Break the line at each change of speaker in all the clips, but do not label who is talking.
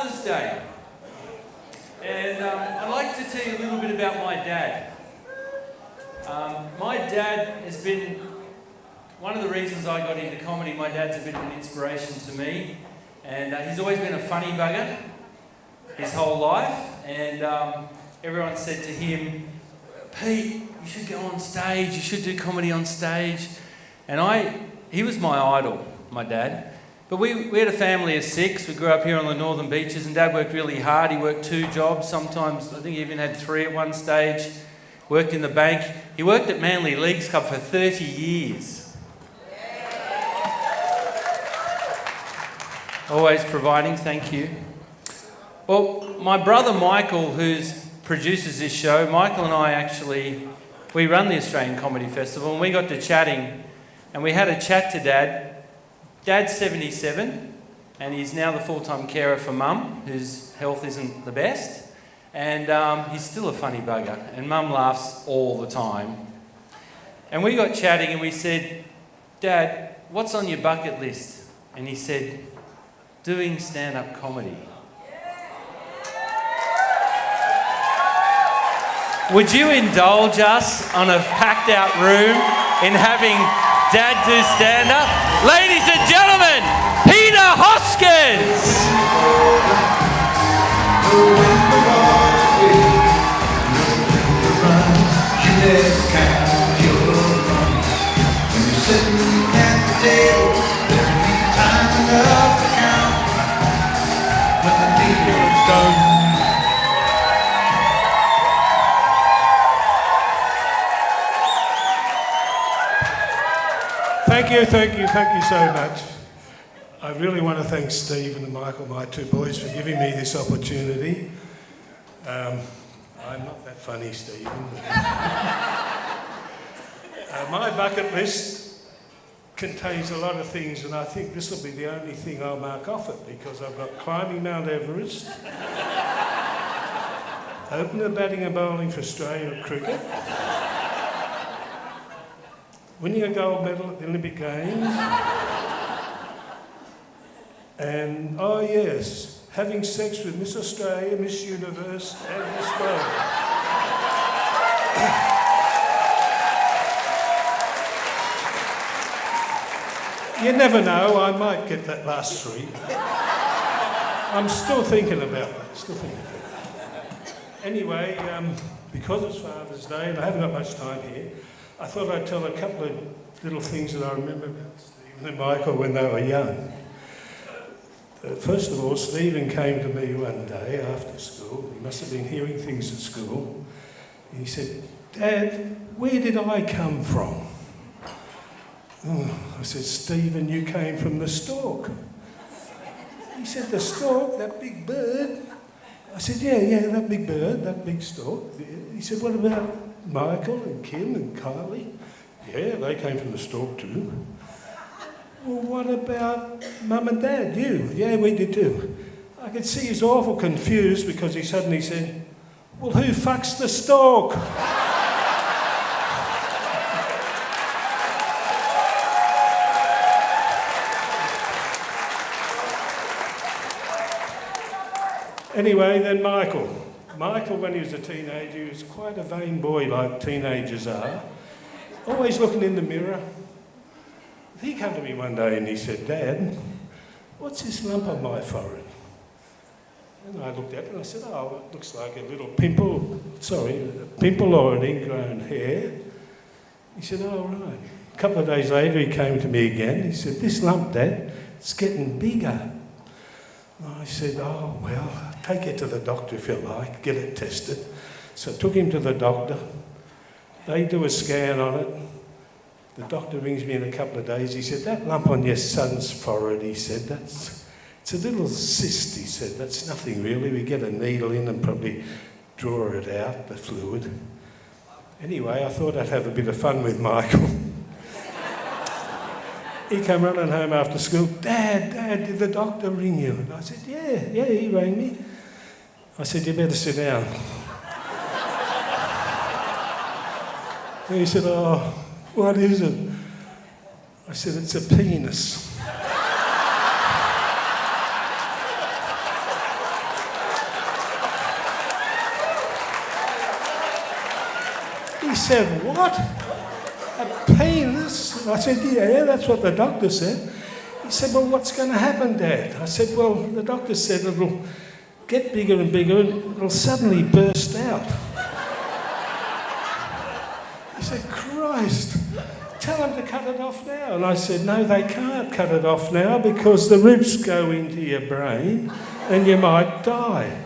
Father's Day. And I'd like to tell you a little bit about my dad. My dad has been one of the reasons I got into comedy. My dad's a bit of an inspiration to me. And he's always been a funny bugger his whole life. And everyone said to him, Pete, you should go on stage, you should do comedy on stage. And he was my idol, my dad. But we had a family of 6. We grew up here on the northern beaches, and Dad worked really hard. He worked 2 jobs, sometimes I think he even had 3 at one stage. Worked in the bank. He worked at Manly Leagues Club for 30 years. Always providing, thank you. Well, my brother Michael, who produces this show, Michael and I we run the Australian Comedy Festival, and we got to chatting, and we had a chat to Dad. Dad's 77, and he's now the full-time carer for Mum, whose health isn't the best. And he's still a funny bugger, and Mum laughs all the time. And we got chatting, and we said, Dad, what's on your bucket list? And he said, doing stand-up comedy. Would you indulge us on a packed-out room in having Dad do stand-up? Ladies and gentlemen, Peter Hoskins!
Thank you so much. I really want to thank Steve and Michael, my 2 boys, for giving me this opportunity. I'm not that funny, Stephen. My bucket list contains a lot of things, and I think this will be the only thing I'll mark off it, because I've got climbing Mount Everest, opening, batting and bowling for Australia at cricket, winning a gold medal at the Olympic Games, and, oh yes, having sex with Miss Australia, Miss Universe and Miss World. You never know, I might get that last 3. I'm still thinking about that, Anyway, because it's Father's Day and I haven't got much time here, I thought I'd tell a couple of little things that I remember about Stephen and Michael when they were young. First of all, Stephen came to me one day after school. He must have been hearing things at school. And he said, Dad, where did I come from? Oh, I said, Stephen, you came from the stork. He said, the stork, that big bird? I said, yeah, that big bird, that big stork. He said, what about Michael and Kim and Kylie? Yeah, they came from the stork too. Well, what about Mum and Dad, you? Yeah, we did too. I could see he's awful confused because he suddenly said, well, who fucks the stork? Anyway, then Michael. Michael, when he was a teenager, he was quite a vain boy like teenagers are. Always looking in the mirror. He came to me one day and he said, Dad, what's this lump on my forehead? And I looked at it and I said, oh, it looks like a little pimple or an ingrown hair. He said, oh, right. A couple of days later he came to me again. He said, this lump, Dad, it's getting bigger. And I said, oh, well, take it to the doctor if you like, get it tested. So I took him to the doctor. They do a scan on it. The doctor rings me in a couple of days. He said, that lump on your son's forehead, he said, it's a little cyst, he said. That's nothing really. We get a needle in and probably draw it out, the fluid. Anyway, I thought I'd have a bit of fun with Michael. He came running home after school. Dad, did the doctor ring you? And I said, yeah, he rang me. I said, you better sit down. And he said, oh, what is it? I said, it's a penis. He said, what? A penis? And I said, yeah, that's what the doctor said. He said, well, what's going to happen, Dad? I said, well, the doctor said it'll get bigger and bigger and it'll suddenly burst out. He said, Christ, tell them to cut it off now. And I said, no, they can't cut it off now because the roots go into your brain and you might die.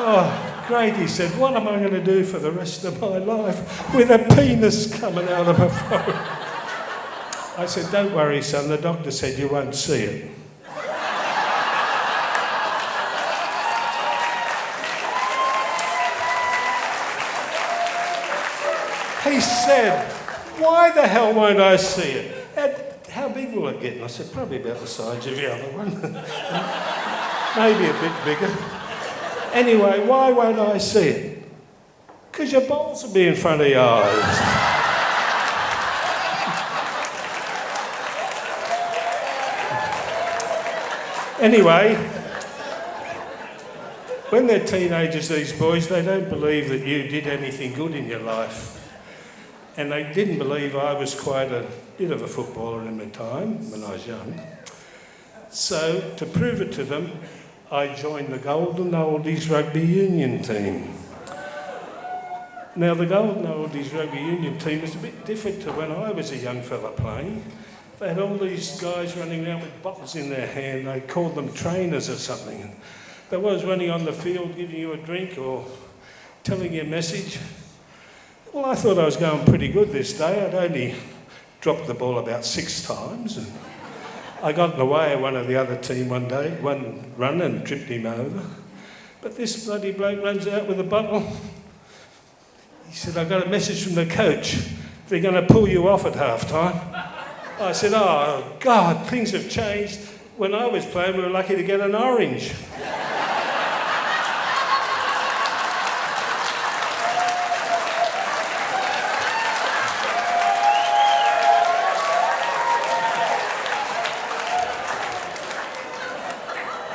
Oh, great, he said, what am I going to do for the rest of my life with a penis coming out of my phone? I said, don't worry, son, the doctor said you won't see it. He said, why the hell won't I see it? How big will it get? And I said, probably about the size of the other one. Maybe a bit bigger. Anyway, why won't I see it? Because your balls will be in front of your eyes. Anyway, when they're teenagers, these boys, they don't believe that you did anything good in your life. And they didn't believe I was quite a bit of a footballer in my time, when I was young. So, to prove it to them, I joined the Golden Oldies Rugby Union team. Now, the Golden Oldies Rugby Union team was a bit different to when I was a young fella playing. They had all these guys running around with bottles in their hand. They called them trainers or something. And they was running on the field, giving you a drink or telling you a message. Well, I thought I was going pretty good this day. I'd only dropped the ball about 6 times. And I got in the way of one of the other team one day, one run and tripped him over. But this bloody bloke runs out with a bottle. He said, I got a message from the coach. They're going to pull you off at half-time. I said, oh, God, things have changed. When I was playing, we were lucky to get an orange.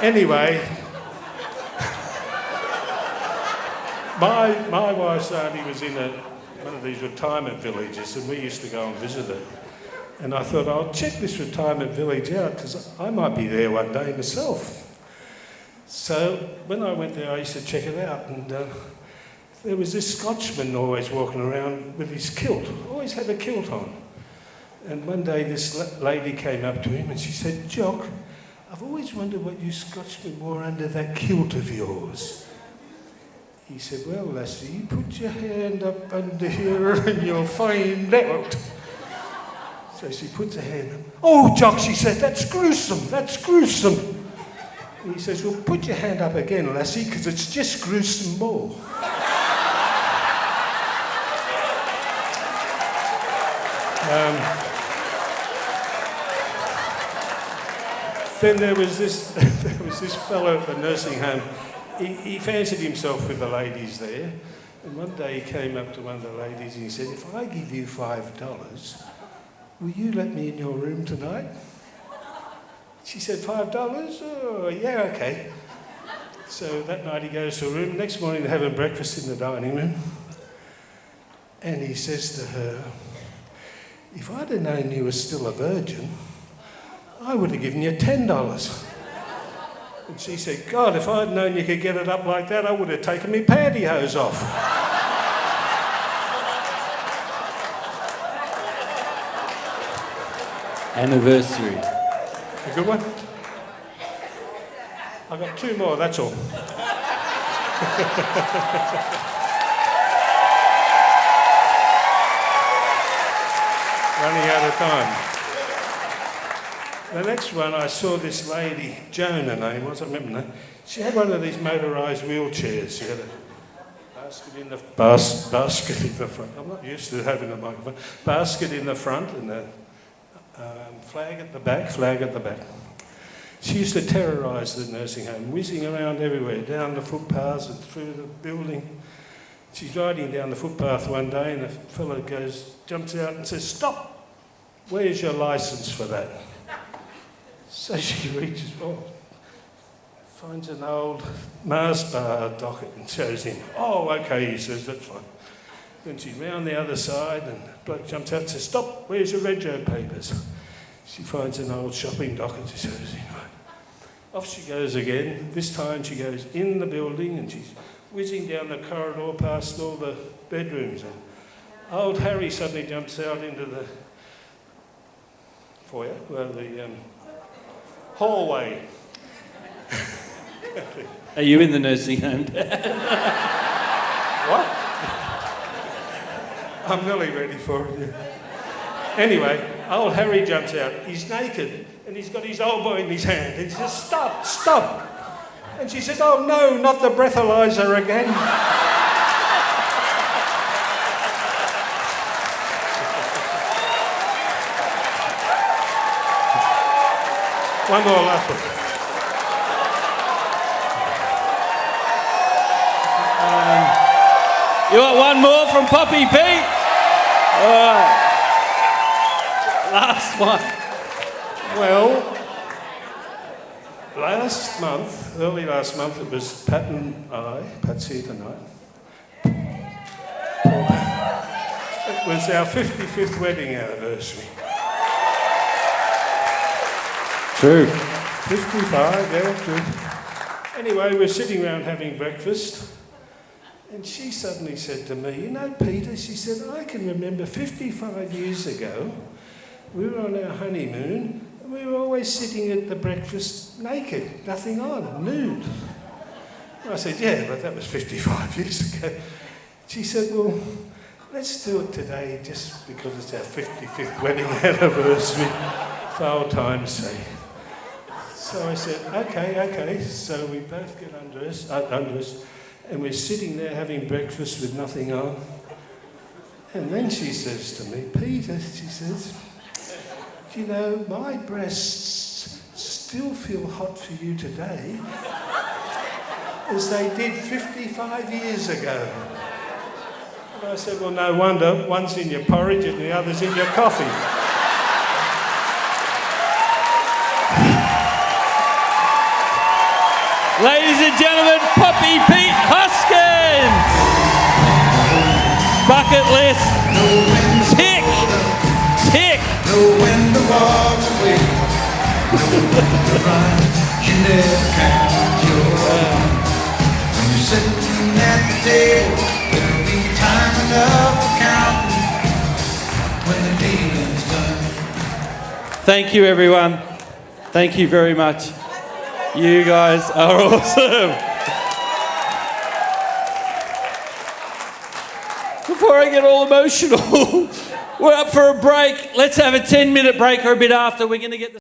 Anyway, my wife's auntie was in one of these retirement villages and we used to go and visit her. And I thought, I'll check this retirement village out because I might be there one day myself. So when I went there, I used to check it out. And there was this Scotsman always walking around with his kilt, always had a kilt on. And one day this lady came up to him and she said, Jock, I've always wondered what you Scotchmen wore under that kilt of yours. He said, well, lassie, you put your hand up under here and you'll find out. So she puts her hand up. Oh, Jock, she said, that's gruesome, that's gruesome. And he says, well, put your hand up again, lassie, because it's just gruesome more. Then there was this fellow at the nursing home. He fancied himself with the ladies there. And one day he came up to one of the ladies and he said, if I give you $5, will you let me in your room tonight? She said, $5? Oh, yeah, okay. So that night he goes to a room. Next morning they're having breakfast in the dining room. And he says to her, if I'd have known you were still a virgin, I would have given you $10. And she said, God, if I'd known you could get it up like that, I would have taken me pantyhose off.
Anniversary.
A good one? I've got 2 more, that's all. Running out of time. The next one, I saw this lady, Joan her name was, I remember her name. She had one of these motorised wheelchairs. She had a basket in the front. I'm not used to having a microphone. Basket in the front and a flag at the back. She used to terrorise the nursing home, whizzing around everywhere, down the footpaths and through the building. She's riding down the footpath one day and a fellow jumps out and says, stop, where's your licence for that? So she reaches, finds an old Mars bar docket and shows him. Oh, okay, he says, that's fine. Then she's round the other side and the bloke jumps out and says, stop, where's your rego papers? She finds an old shopping docket and shows him. Off she goes again. This time she goes in the building and she's whizzing down the corridor past all the bedrooms. And old Harry suddenly jumps out into the foyer, well, the hallway.
Are you in the nursing home?
What? I'm nearly ready for it. Yeah. Anyway, old Harry jumps out. He's naked and he's got his elbow in his hand. And he says, stop, stop. And she says, oh no, not the breathalyzer again. One more last one.
You want one more from Poppy Pete? All right. Last one.
Well, early last month, it was Pat and I, Pat's here tonight. It was our 55th wedding anniversary.
True.
55, yeah, true. Anyway, we're sitting around having breakfast, and she suddenly said to me, you know, Peter, she said, I can remember 55 years ago, we were on our honeymoon, and we were always sitting at the breakfast naked, nothing on, nude. And I said, yeah, but that was 55 years ago. She said, well, let's do it today just because it's our 55th wedding anniversary, for old time's sake. So I said, okay. So we both get undressed, and we're sitting there having breakfast with nothing on. And then she says to me, Peter, she says, do you know, my breasts still feel hot for you today as they did 55 years ago. And I said, well, no wonder, one's in your porridge and the other's in your coffee.
Ladies and gentlemen, Poppy Pete Hoskins! Bucket list. Tick! Tick!
Know when to walk away. Know when to run. You never count your own. When you're sitting at the table, there'll be time enough for counting when the dealing's done.
Thank you, everyone. Thank you very much. You guys are awesome. Before I get all emotional, we're up for a break. Let's have a 10-minute break or a bit after. We're going to get the